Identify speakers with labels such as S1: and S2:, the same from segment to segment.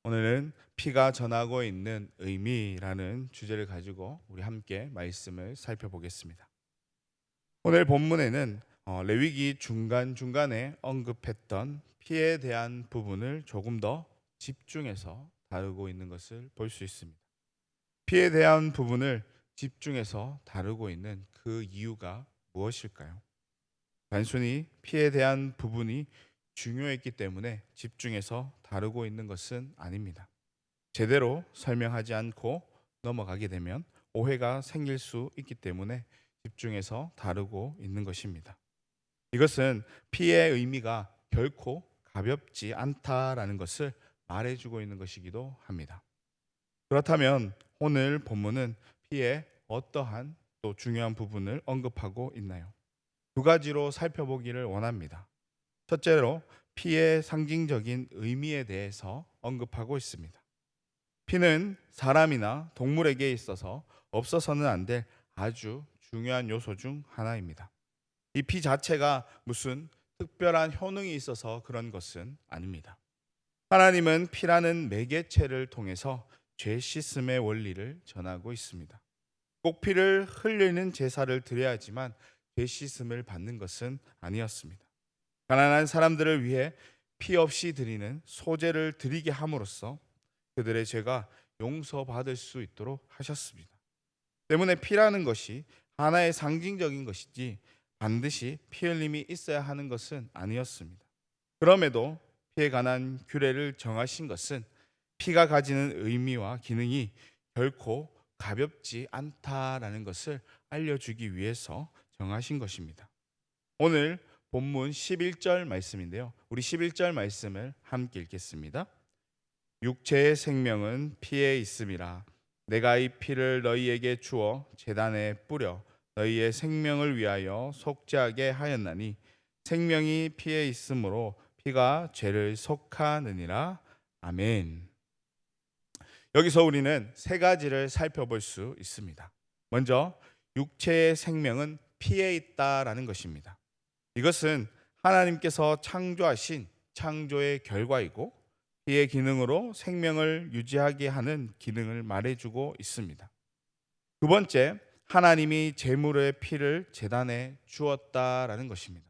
S1: 오늘은 피가 전하고 있는 의미라는 주제를 가지고 우리 함께 말씀을 살펴보겠습니다. 오늘 본문에는 레위기 중간중간에 언급했던 피에 대한 부분을 조금 더 집중해서 다루고 있는 것을 볼 수 있습니다. 피에 대한 부분을 집중해서 다루고 있는 그 이유가 무엇일까요? 단순히 피에 대한 부분이 중요했기 때문에 집중해서 다루고 있는 것은 아닙니다. 제대로 설명하지 않고 넘어가게 되면 오해가 생길 수 있기 때문에 집중해서 다루고 있는 것입니다. 이것은 피의 의미가 결코 가볍지 않다라는 것을 말해주고 있는 것이기도 합니다. 그렇다면 오늘 본문은 피의 어떠한 또 중요한 부분을 언급하고 있나요? 두 가지로 살펴보기를 원합니다. 첫째로 피의 상징적인 의미에 대해서 언급하고 있습니다. 피는 사람이나 동물에게 있어서 없어서는 안 될 아주 중요한 요소 중 하나입니다. 이 피 자체가 무슨 특별한 효능이 있어서 그런 것은 아닙니다. 하나님은 피라는 매개체를 통해서 죄 씻음의 원리를 전하고 있습니다. 꼭 피를 흘리는 제사를 드려야지만 죄 씻음을 받는 것은 아니었습니다. 가난한 사람들을 위해 피 없이 드리는 소제를 드리게 함으로써 그들의 죄가 용서받을 수 있도록 하셨습니다. 때문에 피라는 것이 하나의 상징적인 것이지 반드시 피 흘림이 있어야 하는 것은 아니었습니다. 그럼에도 피에 관한 규례를 정하신 것은 피가 가지는 의미와 기능이 결코 가볍지 않다라는 것을 알려주기 위해서 정하신 것입니다. 오늘 본문 11절 말씀인데요. 우리 11절 말씀을 함께 읽겠습니다. 육체의 생명은 피에 있음이라. 내가 이 피를 너희에게 주어 제단에 뿌려 너희의 생명을 위하여 속죄하게 하였나니 생명이 피에 있으므로 피가 죄를 속하느니라. 아멘. 여기서 우리는 세 가지를 살펴볼 수 있습니다. 먼저 육체의 생명은 피에 있다라는 것입니다. 이것은 하나님께서 창조하신 창조의 결과이고 피의 기능으로 생명을 유지하게 하는 기능을 말해주고 있습니다. 두 번째, 하나님이 제물의 피를 제단에 주었다라는 것입니다.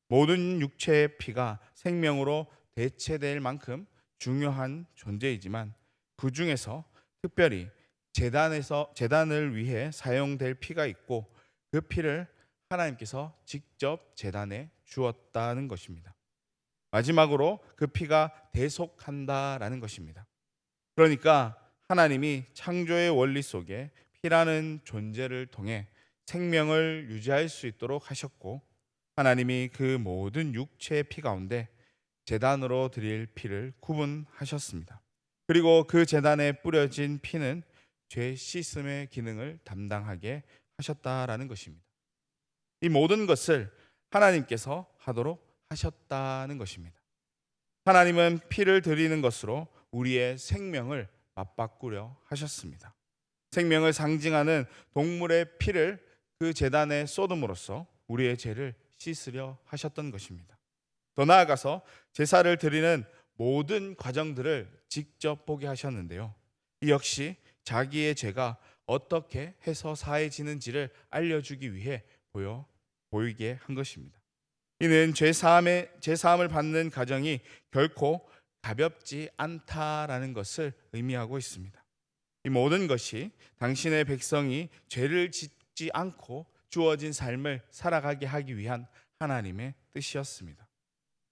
S1: 모든 육체의 피가 생명으로 대체될 만큼 중요한 존재이지만 그 중에서 특별히 제단을 위해 사용될 피가 있고 그 피를 하나님께서 직접 제단에 주었다는 것입니다. 마지막으로 그 피가 대속한다라는 것입니다. 그러니까 하나님이 창조의 원리 속에 피라는 존재를 통해 생명을 유지할 수 있도록 하셨고 하나님이 그 모든 육체의 피 가운데 제단으로 드릴 피를 구분하셨습니다. 그리고 그 제단에 뿌려진 피는 죄 씻음의 기능을 담당하게 하셨다라는 것입니다. 이 모든 것을 하나님께서 하도록 하셨다는 것입니다. 하나님은 피를 드리는 것으로 우리의 생명을 맞바꾸려 하셨습니다. 생명을 상징하는 동물의 피를 그 제단에 쏟음으로써 우리의 죄를 씻으려 하셨던 것입니다. 더 나아가서 제사를 드리는 모든 과정들을 직접 보게 하셨는데요. 이 역시 자기의 죄가 어떻게 해서 사해지는지를 알려주기 위해 보이게 한 것입니다. 이는 죄사함을 받는 과정이 결코 가볍지 않다라는 것을 의미하고 있습니다. 이 모든 것이 당신의 백성이 죄를 짓지 않고 주어진 삶을 살아가게 하기 위한 하나님의 뜻이었습니다.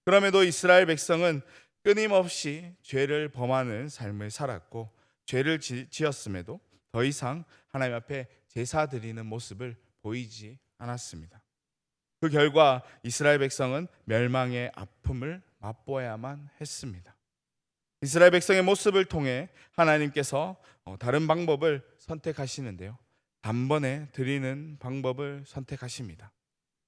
S1: 그럼에도 이스라엘 백성은 끊임없이 죄를 범하는 삶을 살았고 죄를 지었음에도 더 이상 하나님 앞에 제사 드리는 모습을 보이지 않았습니다. 그 결과 이스라엘 백성은 멸망의 아픔을 맛보아야만 했습니다. 이스라엘 백성의 모습을 통해 하나님께서 다른 방법을 선택하시는데요. 단번에 드리는 방법을 선택하십니다.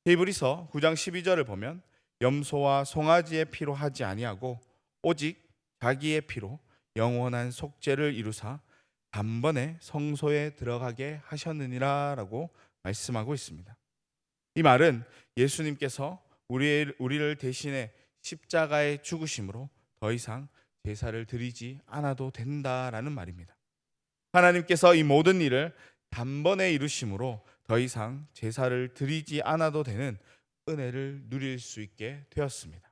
S1: 히브리서 9장 12절을 보면 염소와 송아지의 피로 하지 아니하고 오직 자기의 피로 영원한 속죄를 이루사 단번에 성소에 들어가게 하셨느니라라고 말씀하고 있습니다. 이 말은 예수님께서 우리를 대신해 십자가에 죽으심으로 더 이상 제사를 드리지 않아도 된다라는 말입니다. 하나님께서 이 모든 일을 단번에 이루심으로 더 이상 제사를 드리지 않아도 되는 은혜를 누릴 수 있게 되었습니다.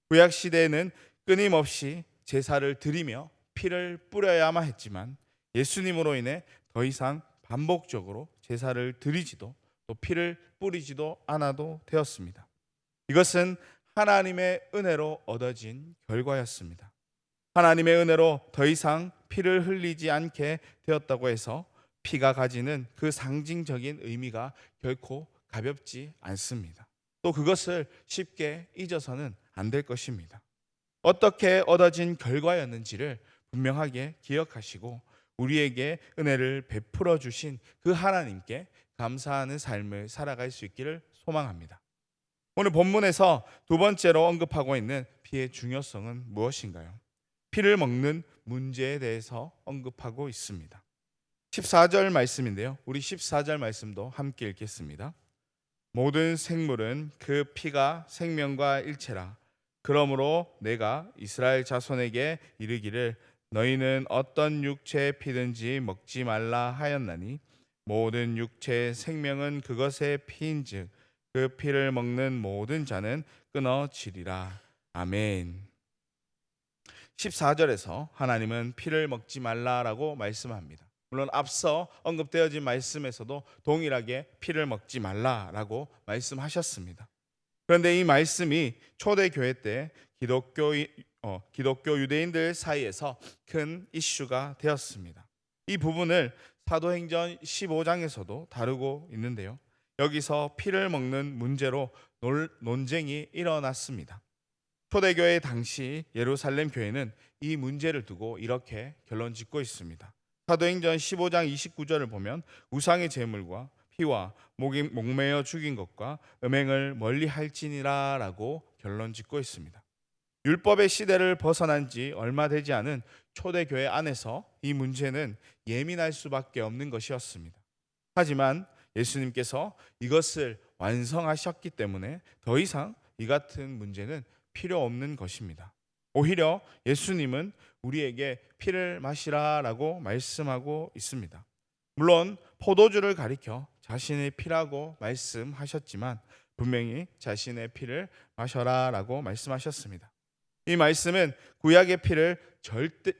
S1: 구약 시대에는 끊임없이 제사를 드리며 피를 뿌려야만 했지만 예수님으로 인해 더 이상 반복적으로 제사를 드리지도 또 피를 뿌리지도 않아도 되었습니다. 이것은 하나님의 은혜로 얻어진 결과였습니다. 하나님의 은혜로 더 이상 피를 흘리지 않게 되었다고 해서 피가 가지는 그 상징적인 의미가 결코 가볍지 않습니다. 또 그것을 쉽게 잊어서는 안 될 것입니다. 어떻게 얻어진 결과였는지를 분명하게 기억하시고 우리에게 은혜를 베풀어 주신 그 하나님께 감사하는 삶을 살아갈 수 있기를 소망합니다. 오늘 본문에서 두 번째로 언급하고 있는 피의 중요성은 무엇인가요? 피를 먹는 문제에 대해서 언급하고 있습니다. 14절 말씀인데요. 우리 14절 말씀도 함께 읽겠습니다. 모든 생물은 그 피가 생명과 일체라. 그러므로 내가 이스라엘 자손에게 이르기를 너희는 어떤 육체의 피든지 먹지 말라 하였나니 모든 육체의 생명은 그것의 피인즉 그 피를 먹는 모든 자는 끊어지리라. 아멘. 14절에서 하나님은 피를 먹지 말라라고 말씀합니다. 물론 앞서 언급되어진 말씀에서도 동일하게 피를 먹지 말라라고 말씀하셨습니다. 그런데 이 말씀이 초대교회 때 기독교 유대인들 사이에서 큰 이슈가 되었습니다. 이 부분을 사도행전 15장에서도 다루고 있는데요. 여기서 피를 먹는 문제로 논쟁이 일어났습니다. 초대교회 당시 예루살렘 교회는 이 문제를 두고 이렇게 결론 짓고 있습니다. 사도행전 15장 29절을 보면 우상의 제물과 피와 목매어 죽인 것과 음행을 멀리 할지니라 라고 결론 짓고 있습니다. 율법의 시대를 벗어난 지 얼마 되지 않은 초대교회 안에서 이 문제는 예민할 수밖에 없는 것이었습니다. 하지만 예수님께서 이것을 완성하셨기 때문에 더 이상 이 같은 문제는 필요 없는 것입니다. 오히려 예수님은 우리에게 피를 마시라라고 말씀하고 있습니다. 물론 포도주를 가리켜 자신의 피라고 말씀하셨지만 분명히 자신의 피를 마셔라라고 말씀하셨습니다. 이 말씀은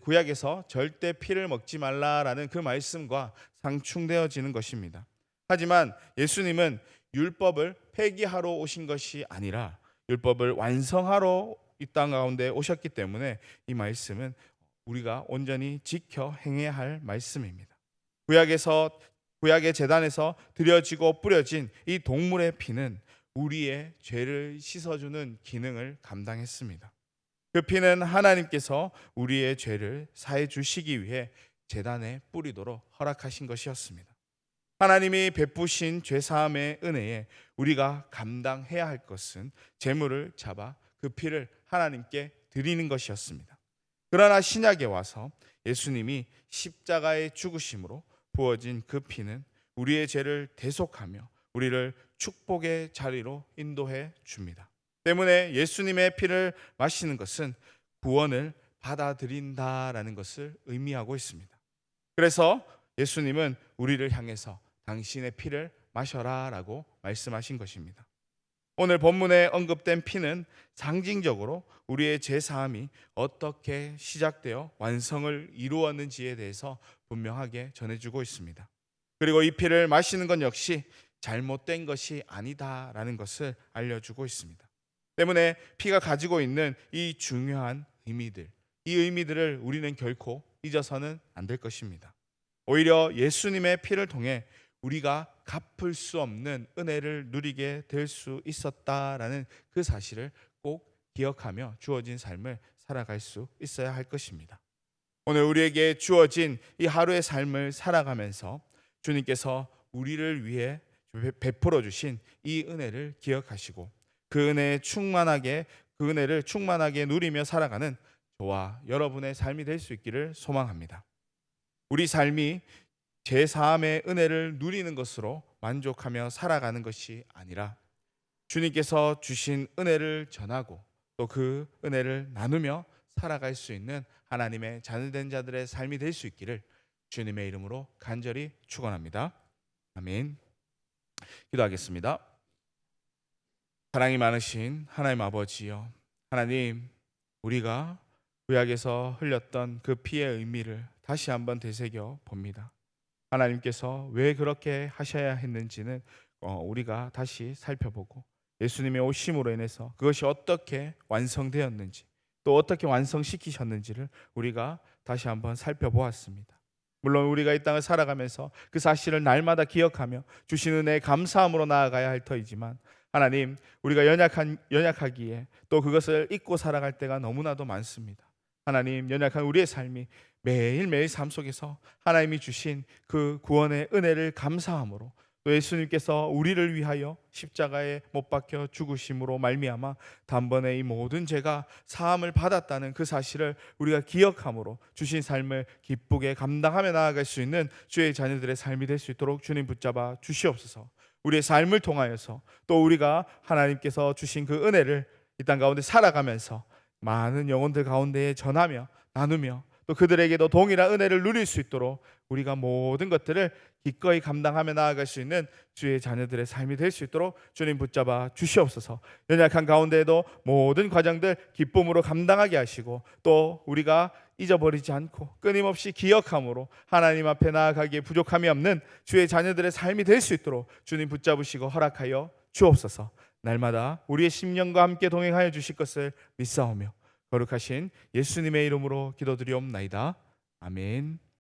S1: 구약에서 절대 피를 먹지 말라라는 그 말씀과 상충되어지는 것입니다. 하지만 예수님은 율법을 폐기하러 오신 것이 아니라 율법을 완성하러 이 땅 가운데 오셨기 때문에 이 말씀은 우리가 온전히 지켜 행해야 할 말씀입니다. 구약의 제단에서 드려지고 뿌려진 이 동물의 피는 우리의 죄를 씻어주는 기능을 감당했습니다. 그 피는 하나님께서 우리의 죄를 사해 주시기 위해 제단에 뿌리도록 허락하신 것이었습니다. 하나님이 베푸신 죄사함의 은혜에 우리가 감당해야 할 것은 제물을 잡아 그 피를 하나님께 드리는 것이었습니다. 그러나 신약에 와서 예수님이 십자가의 죽으심으로 부어진 그 피는 우리의 죄를 대속하며 우리를 축복의 자리로 인도해 줍니다. 때문에 예수님의 피를 마시는 것은 구원을 받아들인다라는 것을 의미하고 있습니다. 그래서 예수님은 우리를 향해서 당신의 피를 마셔라라고 말씀하신 것입니다. 오늘 본문에 언급된 피는 상징적으로 우리의 죄사함이 어떻게 시작되어 완성을 이루었는지에 대해서 분명하게 전해주고 있습니다. 그리고 이 피를 마시는 것 역시 잘못된 것이 아니다라는 것을 알려주고 있습니다. 때문에 피가 가지고 있는 이 중요한 의미들, 이 의미들을 우리는 결코 잊어서는 안 될 것입니다. 오히려 예수님의 피를 통해 우리가 갚을 수 없는 은혜를 누리게 될 수 있었다라는 그 사실을 꼭 기억하며 주어진 삶을 살아갈 수 있어야 할 것입니다. 오늘 우리에게 주어진 이 하루의 삶을 살아가면서 주님께서 우리를 위해 베풀어 주신 이 은혜를 기억하시고 그 은혜를 충만하게 누리며 살아가는 저와 여러분의 삶이 될 수 있기를 소망합니다. 우리 삶이 제사함의 은혜를 누리는 것으로 만족하며 살아가는 것이 아니라 주님께서 주신 은혜를 전하고 또 그 은혜를 나누며 살아갈 수 있는 하나님의 자녀된 자들의 삶이 될 수 있기를 주님의 이름으로 간절히 축원합니다. 아멘. 기도하겠습니다. 사랑이 많으신 하나님 아버지여, 하나님, 우리가 구약에서 흘렸던 그 피의 의미를 다시 한번 되새겨 봅니다. 하나님께서 왜 그렇게 하셔야 했는지는 우리가 다시 살펴보고, 예수님의 오심으로 인해서 그것이 어떻게 완성되었는지, 또 어떻게 완성시키셨는지를 우리가 다시 한번 살펴보았습니다. 물론 우리가 이 땅을 살아가면서 그 사실을 날마다 기억하며 주신 은혜에 감사함으로 나아가야 할 터이지만, 하나님, 우리가 연약하기에 또 그것을 잊고 살아갈 때가 너무나도 많습니다. 하나님, 연약한 우리의 삶이 매일매일 삶 속에서 하나님이 주신 그 구원의 은혜를 감사함으로, 또 예수님께서 우리를 위하여 십자가에 못 박혀 죽으심으로 말미암아 단번에 이 모든 죄가 사함을 받았다는 그 사실을 우리가 기억함으로 주신 삶을 기쁘게 감당하며 나아갈 수 있는 주의 자녀들의 삶이 될 수 있도록 주님 붙잡아 주시옵소서. 우리의 삶을 통하여서 또 우리가 하나님께서 주신 그 은혜를 이 땅 가운데 살아가면서 많은 영혼들 가운데에 전하며 나누며 또 그들에게도 동일한 은혜를 누릴 수 있도록 우리가 모든 것들을 기꺼이 감당하며 나아갈 수 있는 주의 자녀들의 삶이 될 수 있도록 주님 붙잡아 주시옵소서. 연약한 가운데에도 모든 과정들 기쁨으로 감당하게 하시고, 또 우리가 잊어버리지 않고 끊임없이 기억함으로 하나님 앞에 나아가기에 부족함이 없는 주의 자녀들의 삶이 될 수 있도록 주님 붙잡으시고 허락하여 주옵소서. 날마다 우리의 심령과 함께 동행하여 주실 것을 믿사오며 거룩하신 예수님의 이름으로 기도드리옵나이다. 아멘.